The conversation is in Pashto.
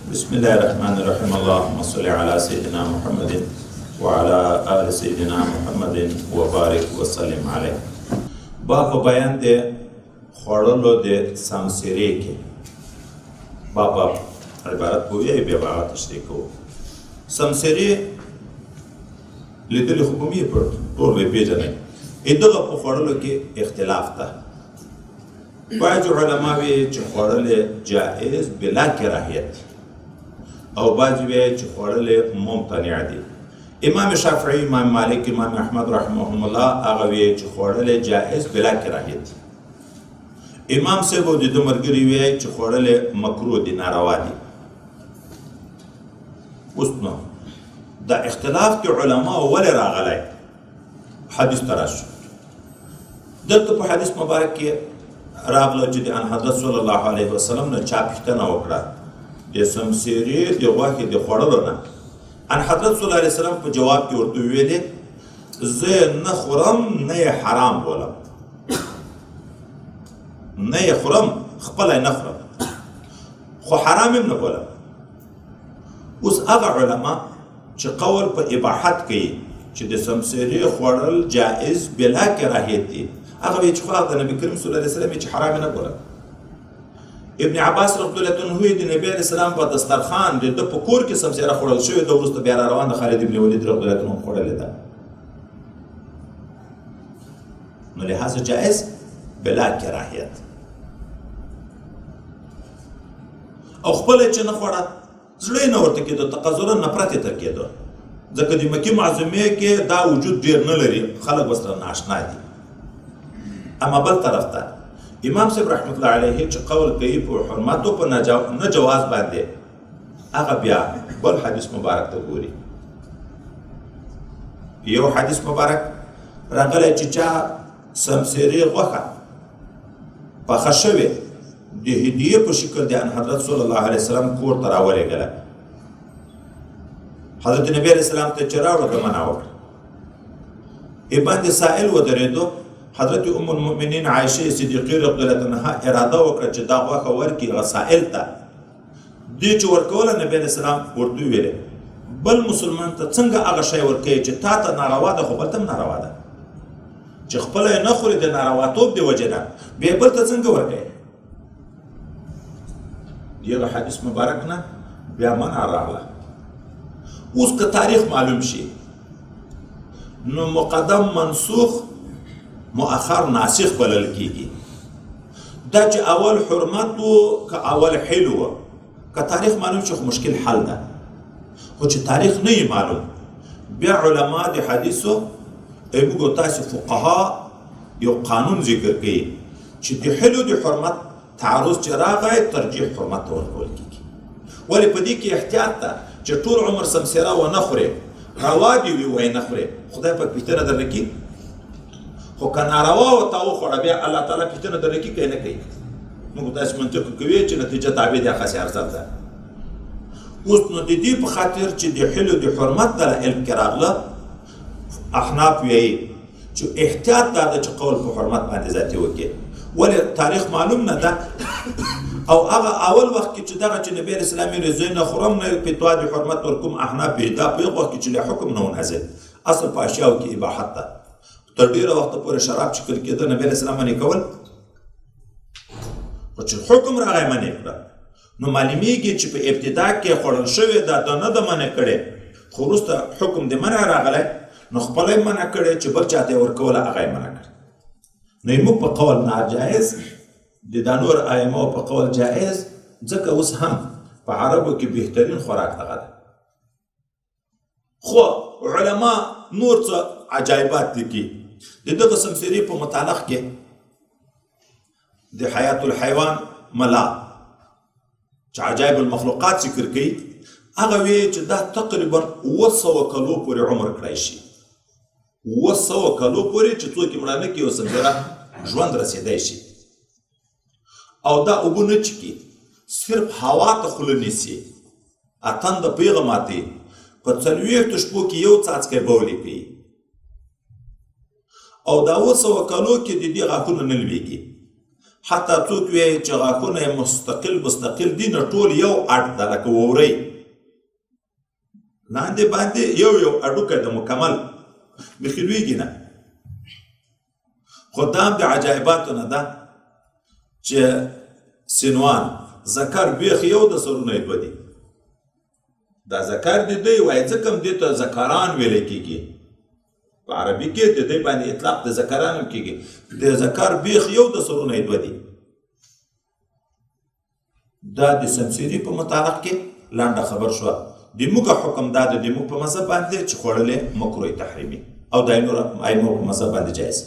بسم الله الرحمن الرحيم. اللهم صل على سيدنا محمد وعلى آل سيدنا محمد وبارك وسلم عليه. باب بیان د خوړلو د سمسرې کې باب عبارت پوهیږي بیا به تشریح کوو. سمسرې لیدلې خو به مې په ټول پیژنئ. دغه په خوړلو کې اختلاف ده. بعض علما وایي چې خوړل جائز بلا کراهیت او بعض وایي چې خوړل ممتنع دي. امام شافعي، امام مالک، امام احمد رحمهم الله هغه وایي چې خوړل جائز بلا کراهیت. امام صاحب او د ده ملګري وایي چې خوړل مکروه دي، ناروا دي. اوس نو دا اختلاف کې علما ولې راغلی؟ حدیث ته راشو. دلته په حدیث مبارک کې راغله چې د ان حضرت صلی الله علیه وسلم نه چا پوښتنه وکړه د سمسرې د غوښې د خوړلو نه. ان حضرت صلی الله علیه وسلم په جواب کې ورته ویلې زه نه خورم نه یې حرام بولم، نه یې خورم خپله یې نه خورم خو حرام هم نه بولم. اوس هغه علما چې قول په اباحت کوي چې د سمسرې خوړل جائز بلا کراهیت دي، هغه وایي چې خو د نبي کریم صلی الله علیه وسلم چې حرام نه بولم. ابن عباس رضی الله عنه د نبی علیه السلام په دسترخوان د ده په کور کې سمسره خوړل شوې ده، وروسته بیا را روان د خالد ابن ولید رضی الله عنه خوړلې ده. نو لهذا جائز بلا کراهیت. او خپله چې نه خوړه زړه یې نه ورته کېده، تقاضرا نفرت یې تر کېده، ځکه د مکې معظمې کې دا وجود ډېر نه لري، خلک ورسره ناشنا دي. اما بل طرف ته امام صاحب رحمت الله علیه چې قول کوي په حرمتو په نه جواز باندې، هغه بیا بل حدیث مبارک ته ګوري. یو حدیث مبارک راغلی چې چا سمسرې غوښه پخه شوې د هدیې په شکل د ان حضرت صلی الله علیه وسلم کور ته راولېږله. حضرت نبی علیه السلام ته چې راوړه ده منع وکړه. باندې سائل ودرېدو. حضرت ام المؤمنین عایشه صدیقې رضی الله عنها اراده وکړه چې دا غوښه ورکړي هغه سائل ته. دې چې ورکوله نبی علیه السلام ورته وویلې بل مسلمان ته څنګه هغه شی ورکوي چې تا ته ناروا ده خو بل ته هم ناروا ده، چې خپله یې نه خوري د نارواتوب د وجې نه بیا بل ته څنګه ورکوي؟ دغه حدیث مبارک نه بیا منع راغله. اوس که تاریخ معلوم شي نو مقدم منسوخ مؤخر ناسخ بلل کیږي. دا چې اول حرمت و که اول حل و، که تاریخ معلوم شي خو مشکل حل ده، خو چې تاریخ نه یې معلوم بیا علما د حدیثو موږ تاسو فقها یو قانون ذکر کوي چې د حل و د حرمت تعارض چې راغی ترجیح حرمت ته ورکول کیږي. ولې په دې کې احتیاط ده چې ټول عمر سمسره ونه خورې، روا دې وي وی نه خورې، خدای پاک پوښتنه درنه کړي. خو که ناروا ورته وخوړه بیا الله تعالی پوښتنه درنه کړي که یې نه کوي. موږ داسې منطق کوي چې نتیجه تابع د خاص ارزښت ده. اوس نو د دې په خاطر چې د حل د حرمت در علم کې راغله، احناف وایي چې احتیاط دا ده چې قول په حرمت باندې ذاتي وکړي. ولې تاریخ معلوم نه ده او هغه اول وخت کې چې دغه چې نبی علیه السلام یې زه نه خورم نه فتوا د حرمت ورکوم، احناف وایي دا په هغه وخت کې چې حکم نه و نازل، اصل په اشیاو کې اباحت ده. تر ډېره وخته پورې شراب چې کله کېده نبی علیه السلام منې کول، خو چې حکم راغی منې کړه. نو معلومیږي چې په ابتدا کې خوړل شوې ده دا نه ده منع کړې، خو وروسته حکم د منع راغلی نو خپله یې منع کړې چې بل چاته یې ورکوله هغه یې منع کړه. نو موږ په قول ناجایز د دا نور ائمو په قول جایز، ځکه اوس هم په عربو کې بهترین خوراک دغه ده. خو علما نور څه عجایبات دي کې د دغه سمسرې په متعلق کې د حیات الحیوان ملا چې عجایب المخلوقات ذکر کوي، هغه وایي چې دا تقریبا 700 کلو پورې عمر کړی شي. 700 کلو پورې چې څوک یې مړه نه کړي او سمسره ژوند رسېدی شي. او دا اوبه نه چکي، صرف هوا ته خوله نیسي، اتنده پیغه ماتي، په 40 شپو کې یو څاڅکی بولې کوي. او دا 700 کلو کې د دې غاښونه نه لویږي. حتی څوک وی چې غاښونه یې مستقل دي نو ټول یو اړ ده لکه وورۍ لاندې باندې یو اډوکی د مکمل بیخي لویږي نه خو دا هم د عجایباتو نه ده چې سینوان ذکر بیخ یو د سرونه یې دوه دي دا ذکر د دوی وایي ځکه هم دې ته ذکران ویلی کېږي په عربي کې د دوی باندې اطلاق د ذکران هم کېږي د ذکر بیخ یو د سرونه یې دوه دي دا د سمسیري په متعلق کې لنډه خبر شوه د موږ حکم دا د موږ په مذهب باندې چې خوړل یې مکروه تحریمي او د ائمو په مذهب باندې جایز